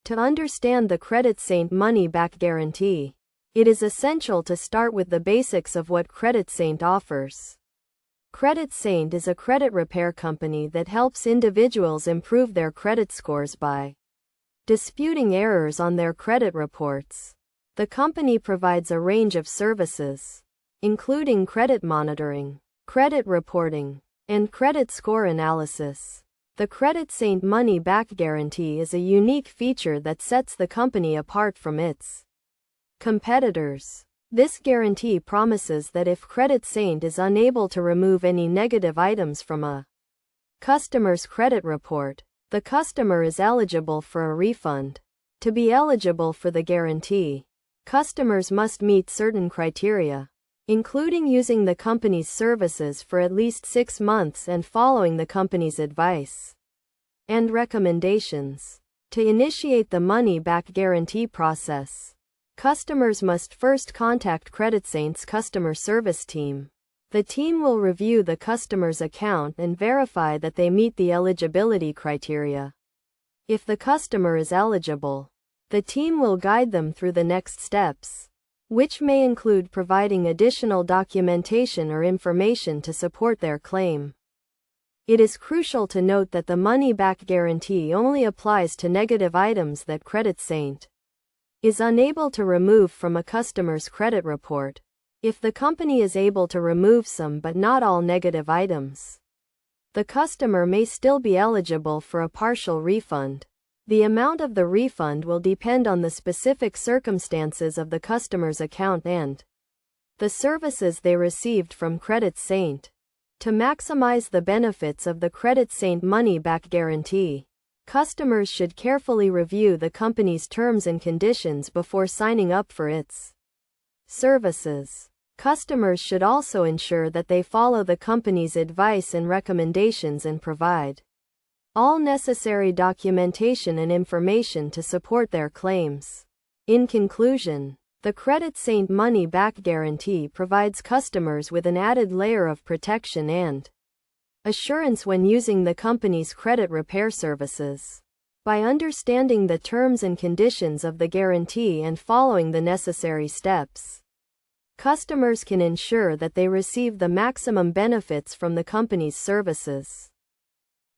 To understand the CreditSaint money-back guarantee, it is essential to start with the basics of what CreditSaint offers. CreditSaint is a credit repair company that helps individuals improve their credit scores by disputing errors on their credit reports. The company provides a range of services, including credit monitoring, credit reporting, and credit score analysis. The CreditSaint money-back guarantee is a unique feature that sets the company apart from its competitors. This guarantee promises that if CreditSaint is unable to remove any negative items from a customer's credit report, the customer is eligible for a refund. To be eligible for the guarantee, customers must meet certain criteria, including using the company's services for at least 6 months and following the company's advice and recommendations. To initiate the money-back guarantee process, customers must first contact CreditSaint's customer service team. The team will review the customer's account and verify that they meet the eligibility criteria. If the customer is eligible, the team will guide them through the next steps, which may include providing additional documentation or information to support their claim. It is crucial to note that the money-back guarantee only applies to negative items that CreditSaint is unable to remove from a customer's credit report. If the company is able to remove some but not all negative items, the customer may still be eligible for a partial refund. The amount of the refund will depend on the specific circumstances of the customer's account and the services they received from CreditSaint. To maximize the benefits of the CreditSaint money-back guarantee, customers should carefully review the company's terms and conditions before signing up for its services. Customers should also ensure that they follow the company's advice and recommendations and provide all necessary documentation and information to support their claims. In conclusion, the CreditSaint money-back guarantee provides customers with an added layer of protection and assurance when using the company's credit repair services. By understanding the terms and conditions of the guarantee and following the necessary steps, customers can ensure that they receive the maximum benefits from the company's services.